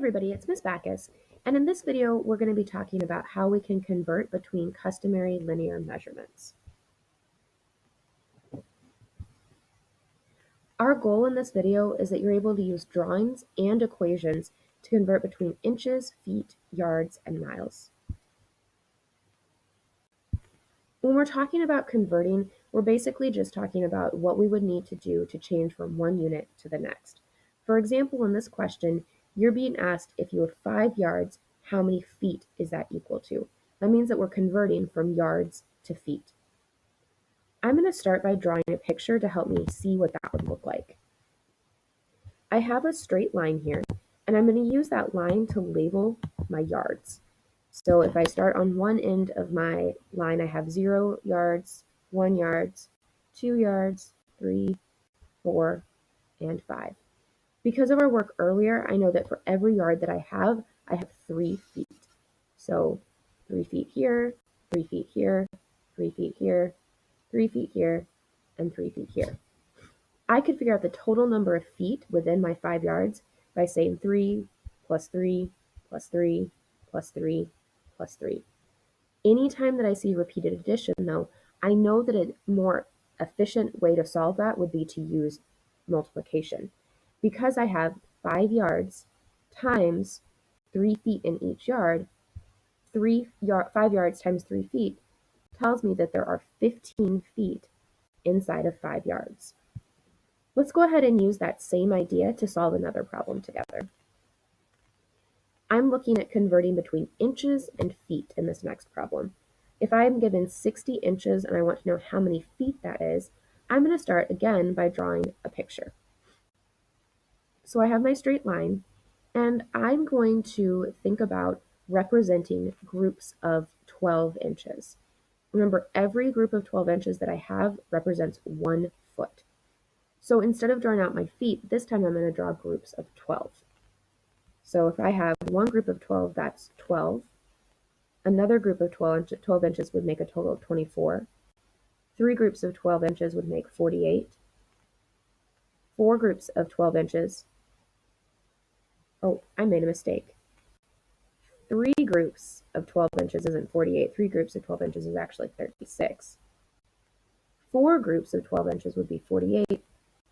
everybody, it's Ms. Backus, and in this video we're going to be talking about how we can convert between customary linear measurements. Our goal in this video is that you're able to use drawings and equations to convert between inches, feet, yards, and miles. When we're talking about converting, we're basically just talking about what we would need to do to change from one unit to the next. For example, in this question, you're being asked if you have 5 yards, how many feet is that equal to? That means that we're converting from yards to feet. I'm going to start by drawing a picture to help me see what that would look like. I have a straight line here, and I'm going to use that line to label my yards. So if I start on one end of my line, I have 0 yards, 1 yards, 2 yards, 3, 4, and 5. Because of our work earlier, I know that for every yard that I have 3 feet. So 3 feet here, 3 feet here, 3 feet here, 3 feet here, and 3 feet here. I could figure out the total number of feet within my 5 yards by saying 3 plus 3 plus 3 plus 3 plus 3. Anytime that I see repeated addition, though, I know that a more efficient way to solve that would be to use multiplication. Because I have 5 yards times 3 feet in each yard, 5 yards times 3 feet tells me that there are 15 feet inside of 5 yards. Let's go ahead and use that same idea to solve another problem together. I'm looking at converting between inches and feet in this next problem. If I am given 60 inches and I want to know how many feet that is, I'm going to start again by drawing a picture. So I have my straight line, and I'm going to think about representing groups of 12 inches. Remember, every group of 12 inches that I have represents 1 foot. So instead of drawing out my feet, this time I'm going to draw groups of 12. So if I have one group of 12, that's 12. Another group of 12 inches would make a total of 24. 3 groups of 12 inches would make 48. 4 groups of 12 inches. Oh, I made a mistake. 3 groups of 12 inches isn't 48. 3 groups of 12 inches is actually 36. 4 groups of 12 inches would be 48,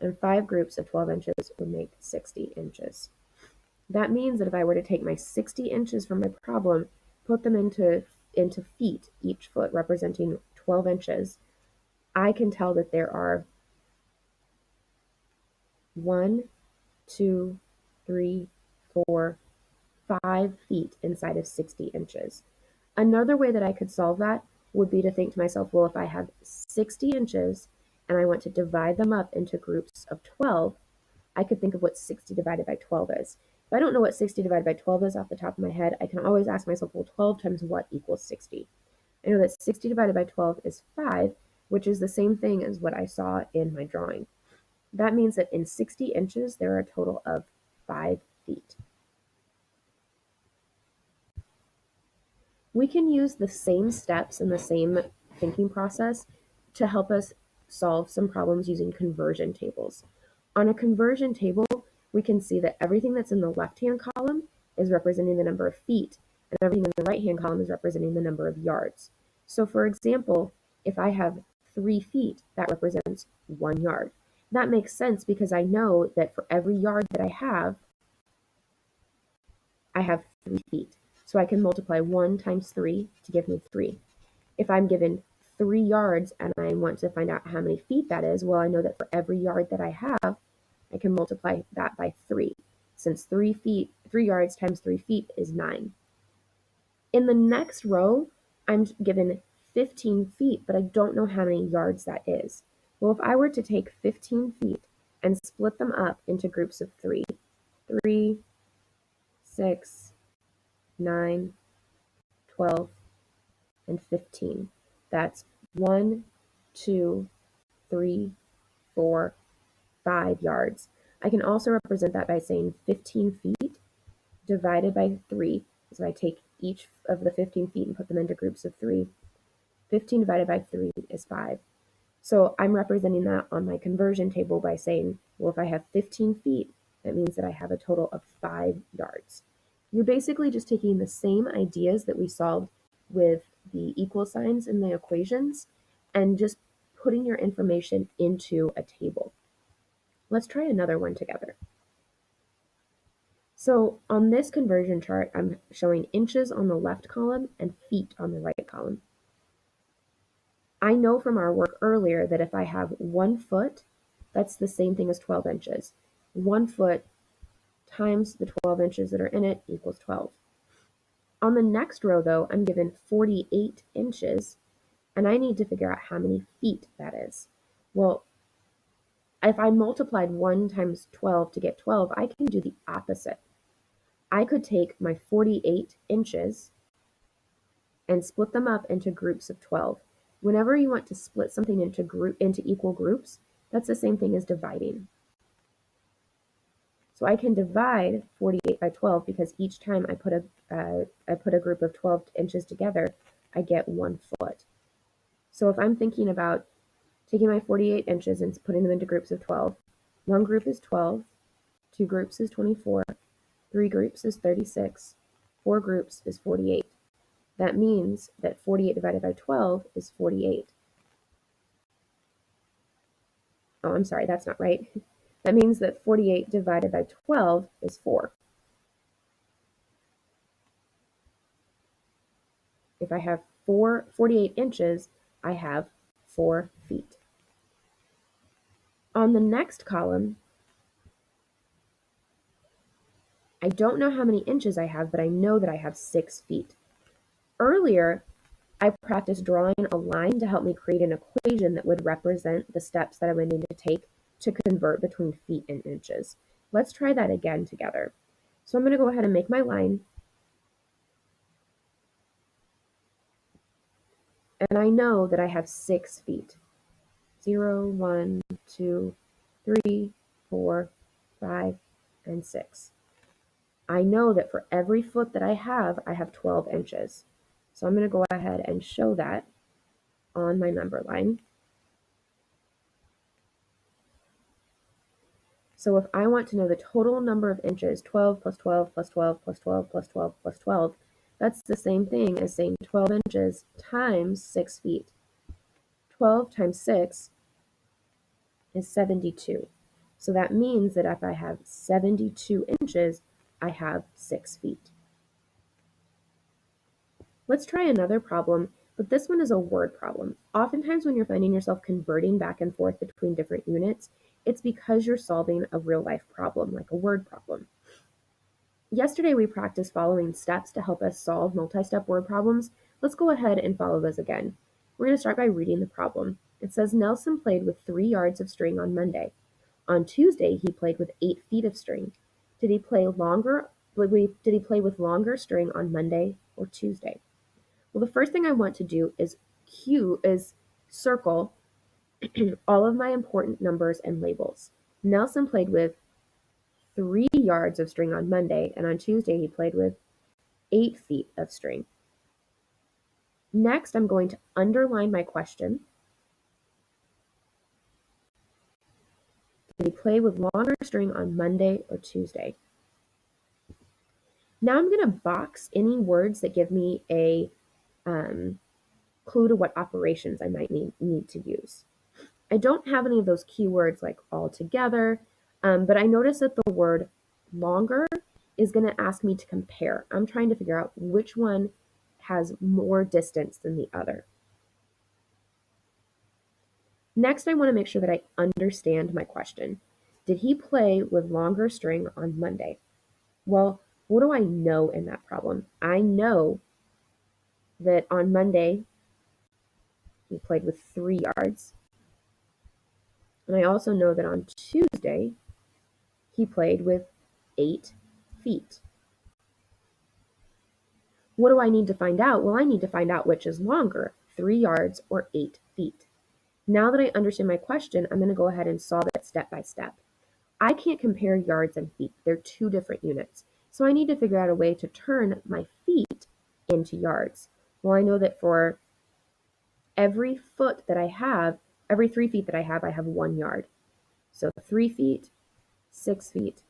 and 5 groups of 12 inches would make 60 inches. That means that if I were to take my 60 inches from my problem, put them into feet, each foot representing 12 inches, I can tell that there are 1, 2, 3, 4, 5 feet inside of 60 inches. Another way that I could solve that would be to think to myself, well, if I have 60 inches and I want to divide them up into groups of 12, I could think of what 60 divided by 12 is. If I don't know what 60 divided by 12 is off the top of my head, I can always ask myself, well, 12 times what equals 60? I know that 60 divided by 12 is 5, which is the same thing as what I saw in my drawing. That means that in 60 inches, there are a total of 5 feet. We can use the same steps and the same thinking process to help us solve some problems using conversion tables. On a conversion table, we can see that everything that's in the left-hand column is representing the number of feet, and everything in the right-hand column is representing the number of yards. So for example, if I have 3 feet, that represents 1 yard. That makes sense because I know that for every yard that I have 3 feet. So I can multiply 1 times 3 to give me 3. If I'm given 3 yards and I want to find out how many feet that is, well, I know that for every yard that I have, I can multiply that by 3, since 3 yards times 3 feet is 9. In the next row, I'm given 15 feet, but I don't know how many yards that is. Well, if I were to take 15 feet and split them up into groups of 3, 3, 6, 9, 12, and 15. That's 1, 2, 3, 4, 5 yards. I can also represent that by saying 15 feet divided by 3. So I take each of the 15 feet and put them into groups of 3. 15 divided by 3 is 5. So I'm representing that on my conversion table by saying, well, if I have 15 feet, that means that I have a total of 5 yards. You're basically just taking the same ideas that we solved with the equal signs in the equations and just putting your information into a table. Let's try another one together. So on this conversion chart, I'm showing inches on the left column and feet on the right column. I know from our work earlier that if I have 1 foot, that's the same thing as 12 inches. 1 foot times the 12 inches that are in it equals 12. On the next row, though, I'm given 48 inches, and I need to figure out how many feet that is. Well, if I multiplied 1 times 12 to get 12, I can do the opposite. I could take my 48 inches and split them up into groups of 12. Whenever you want to split something into equal groups, that's the same thing as dividing. So I can divide 48 by 12 because each time I put a group of 12 inches together, I get 1 foot. So if I'm thinking about taking my 48 inches and putting them into groups of 12, one group is 12, two groups is 24, three groups is 36, four groups is 48. That means that 48 divided by 12 is 48. Oh, I'm sorry, that's not right. That means that 48 divided by 12 is 4. If I have 48 inches, I have 4 feet. On the next column, I don't know how many inches I have, but I know that I have 6 feet. Earlier, I practiced drawing a line to help me create an equation that would represent the steps that I would need to take to convert between feet and inches. Let's try that again together. So I'm going to go ahead and make my line. And I know that I have 6 feet. 0, 1, 2, 3, 4, 5, and 6. I know that for every foot that I have 12 inches. So I'm going to go ahead and show that on my number line. So if I want to know the total number of inches, 12 plus 12 plus 12 plus 12 plus 12 plus 12, that's the same thing as saying 12 inches times 6 feet. 12 times 6 is 72. So that means that if I have 72 inches, I have 6 feet. Let's try another problem, but this one is a word problem. Oftentimes when you're finding yourself converting back and forth between different units, it's because you're solving a real life problem, like a word problem. Yesterday we practiced following steps to help us solve multi-step word problems. Let's go ahead and follow those again. We're going to start by reading the problem. It says Nelson played with 3 yards of string on Monday. On Tuesday, he played with 8 feet of string. Did he play with longer string on Monday or Tuesday? Well, the first thing I want to do is circle all of my important numbers and labels. Nelson played with 3 yards of string on Monday, and on Tuesday he played with 8 feet of string. Next, I'm going to underline my question. Did he play with longer string on Monday or Tuesday? Now I'm going to box any words that give me a clue to what operations I might need to use. I don't have any of those keywords like all together, but I notice that the word longer is going to ask me to compare. I'm trying to figure out which one has more distance than the other. Next, I want to make sure that I understand my question. Did he play with longer string on Monday? Well, what do I know in that problem? I know that on Monday he played with 3 yards. And I also know that on Tuesday he played with 8 feet. What do I need to find out? Well, I need to find out which is longer, 3 yards or 8 feet. Now that I understand my question, I'm going to go ahead and solve it step by step. I can't compare yards and feet. They're 2 different units. So I need to figure out a way to turn my feet into yards. Well, I know that for every 3 feet that I have, I have 1 yard. So 3 feet, 6 feet,